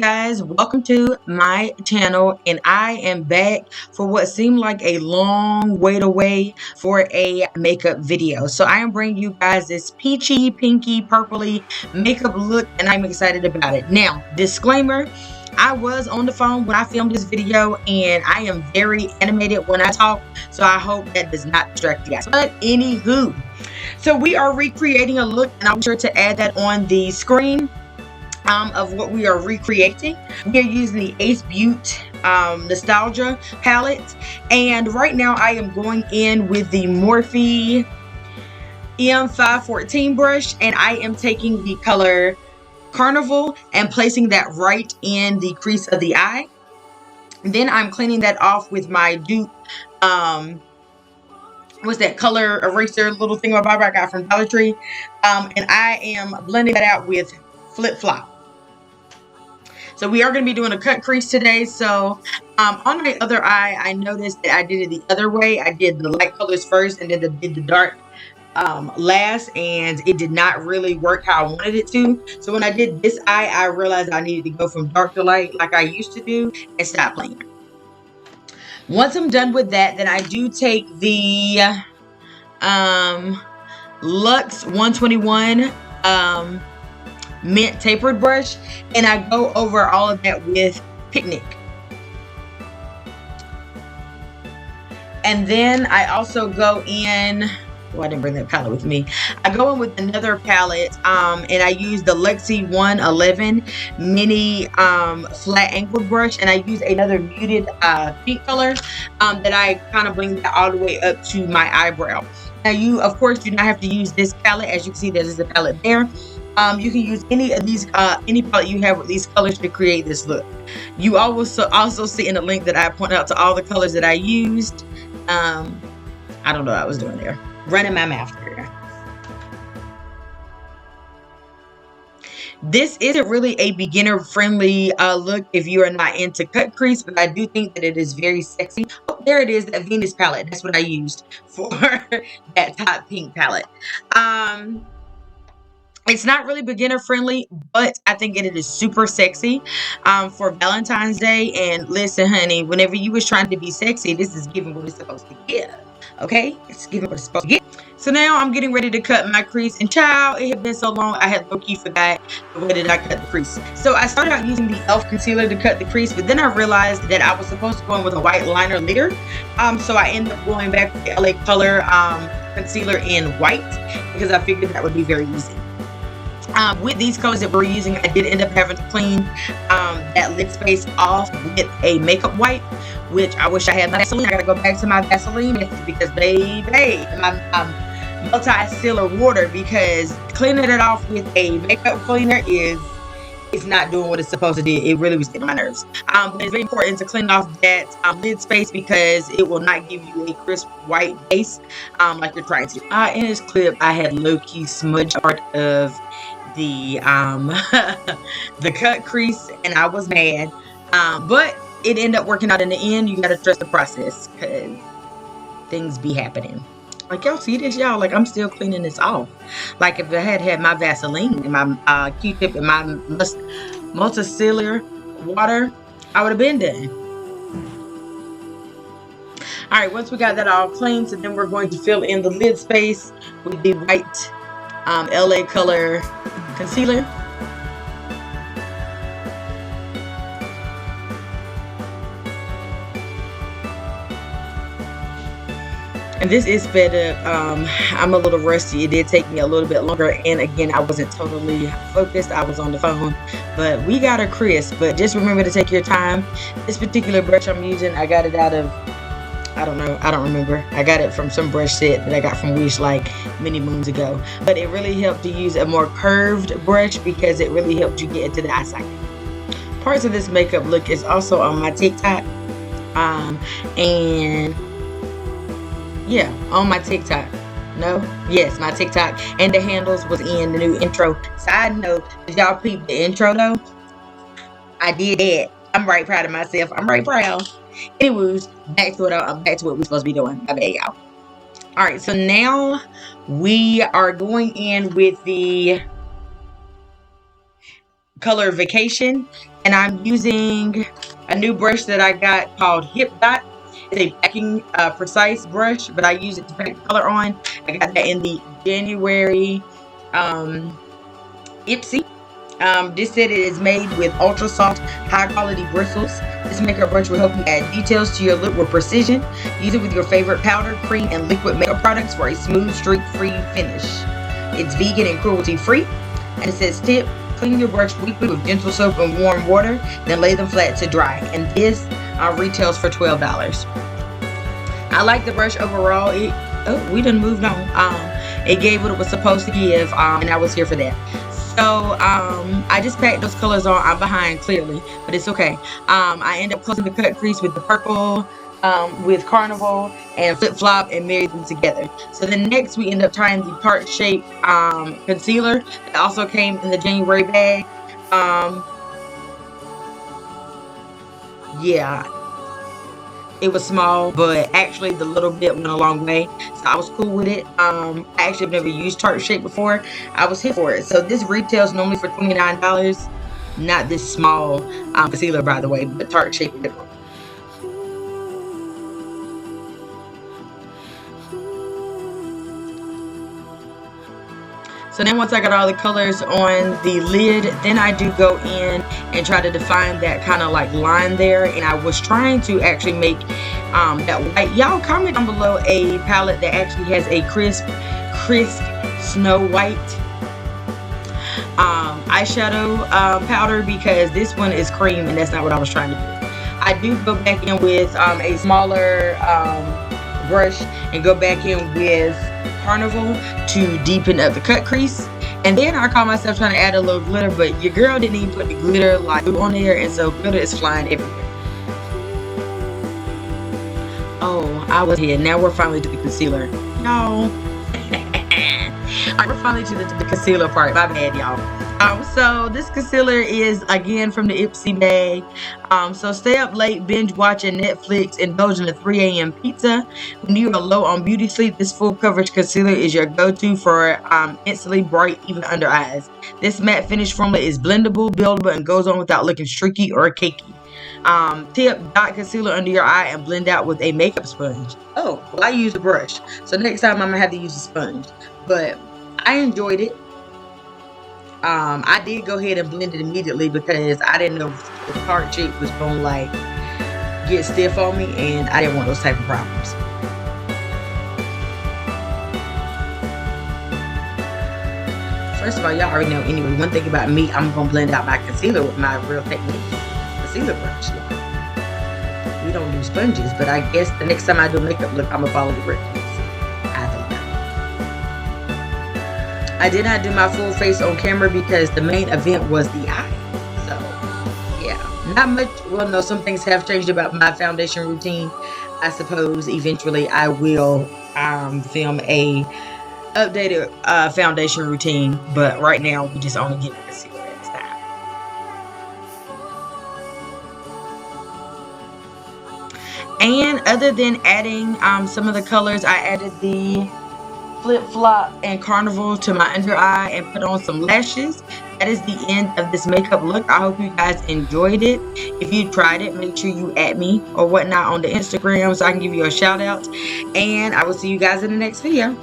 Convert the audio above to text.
guys, welcome to my channel, and I am back for what seemed like a long wait away for a makeup video. So I am bringing you guys this peachy, pinky, purpley makeup look, and I'm excited about it. Now, disclaimer, I was on the phone when I filmed this video, and I am very animated when I talk, so I hope that does not distract you guys. But anywho, so we are recreating a look, and I'll be sure to add that on the screen of what we are recreating. We are using the Beaute Nostaglia palette, and right now I am going in with the Morphe M514 brush, and I am taking the color Carnival and placing that right in the crease of the eye. Then I'm cleaning that off with my Dupe what's that color eraser little thing I got from Dollar Tree, and I am blending that out with Flip Flop. So we are going to be doing a cut crease today. So on my other eye, I noticed that I did it the other way. I did the light colors first and then did the dark last, and it did not really work how I wanted it to. So when I did this eye, I realized I needed to go from dark to light like I used to do and stop playing. Once I'm done with that, then I do take the Luxe 121 mint tapered brush, and I go over all of that with Picnic. And then I also go in, oh, I didn't bring that palette with me. I go in with another palette, and I use the Luxie 111 mini flat angled brush, and I use another muted pink color that I kind of bring that all the way up to my eyebrow. Now you, of course, do not have to use this palette. As you can see, there's a palette there. You can use any of these, any palette you have with these colors to create this look. You also see in the link that I point out to all the colors that I used. I don't know what I was doing there. Running my mouth here. This isn't really a beginner friendly look if you are not into cut crease, but I do think that it is very sexy. Oh, there it is, that Venus palette. That's what I used for that top pink palette. It's not really beginner friendly, but I think it is super sexy for Valentine's Day. And listen, honey, whenever you was trying to be sexy, this is giving what it's supposed to give. Okay? It's giving what it's supposed to give. So now I'm getting ready to cut my crease. And child, it had been so long, I had low-key forgot the way that I cut the crease. So I started out using the e.l.f. concealer to cut the crease, but then I realized that I was supposed to go in with a white liner later. So I ended up going back with the LA Color concealer in white because I figured that would be very easy. With these colors that we're using, I did end up having to clean that lid space off with a makeup wipe, which I wish I had my Vaseline. I gotta go back to my Vaseline method because, baby, my multi-sealer water, because cleaning it off with a makeup cleaner it's not doing what it's supposed to do. It really was getting my nerves. But it's very important to clean off that lid space because it will not give you a crisp white base like you're trying to. In this clip, I had low-key smudged part of the the cut crease, and I was mad, but it ended up working out in the end. You gotta trust the process because things be happening. Like, y'all see this, y'all? Like, I'm still cleaning this off. Like, if I had my Vaseline and my Q-tip and my multi-sealer water, I would have been done. All right, once we got that all clean, so then we're going to fill in the lid space with the white LA Color concealer. And this is sped up. I'm a little rusty. It did take me a little bit longer, and again, I wasn't totally focused. I was on the phone, but we got a crisp. But just remember to take your time. This particular brush I'm using, I got it out of, I don't remember. I got it from some brush set that I got from Wish like many moons ago. But it really helped to use a more curved brush because it really helped you get into the eye socket. Parts of this makeup look is also on my TikTok. And yeah, on my TikTok. No? Yes, my TikTok. And the handles was in the new intro. Side note, did y'all peep the intro though? I did that. I'm right proud of myself. I'm right proud. Anyways, back to what we're supposed to be doing. My bad, y'all. Alright, so now we are going in with the color Vacation, And I'm using a new brush that I got called Hip Dot. It's a packing precise brush, but I use it to pack color on. I got that in the January Ipsy. This set is made with ultra soft, high quality bristles. This makeup brush will help you add details to your look with precision. Use it with your favorite powder, cream, and liquid makeup products for a smooth, streak-free finish. It's vegan and cruelty-free. And it says tip, clean your brush weekly with gentle soap and warm water, then lay them flat to dry. And this retails for $12. I like the brush overall. We done moved on. It gave what it was supposed to give, and I was here for that. So I just packed those colors on. I'm behind clearly, but it's okay. I end up closing the cut crease with the purple, with Carnival and Flip Flop, and married them together. So then next we end up trying the Tarte Shape concealer that also came in the January bag. Yeah, it was small, but actually the little bit went a long way, so I was cool with it. I actually have never used Tarte Shape before. I was here for it. So this retails normally for $29. Not this small concealer, by the way, but Tarte Shape. So then once I got all the colors on the lid, then I do go in and try to define that kind of like line there. And I was trying to actually make that white. Y'all comment down below a palette that actually has a crisp Snow White eyeshadow powder, because this one is cream and that's not what I was trying to do. I do go back in with a smaller brush and go back in with Carnival to deepen up the cut crease. And then I caught myself trying to add a little glitter, but your girl didn't even put the glitter like on there, and so glitter is flying everywhere. Oh, I was here. Now we're finally to the concealer, y'all. Alright, we're finally to the concealer part. My bad, y'all. So this concealer is again from the Ipsy bag. So stay up late, binge watching Netflix, indulging a 3 a.m. pizza. When you are low on beauty sleep, this full coverage concealer is your go-to for instantly bright, even under eyes. This matte finish formula is blendable, buildable, and goes on without looking streaky or cakey. Tip, dot concealer under your eye and blend out with a makeup sponge. Oh, well, I use a brush, so next time I'm gonna have to use a sponge. But I enjoyed it. I did go ahead and blend it immediately because I didn't know if the Tarte Shape was gonna like get stiff on me, and I didn't want those type of problems. First of all, y'all already know anyway, one thing about me, I'm gonna blend out my concealer with my Real Technique concealer brush. We don't do sponges, but I guess the next time I do a makeup look, I'm gonna follow the recipes. I did not do my full face on camera because the main event was the eye. So, yeah, not much. Well, no, some things have changed about my foundation routine. I suppose eventually I will film a updated foundation routine, but right now we just only get to concealer at this time. And other than adding some of the colors, I added the Flip Flop and Carnival to my under eye and put on some lashes. That is the end of this makeup look. I hope you guys enjoyed it. If you tried it, make sure you add me or whatnot on the Instagram so I can give you a shout out. And I will see you guys in the next video.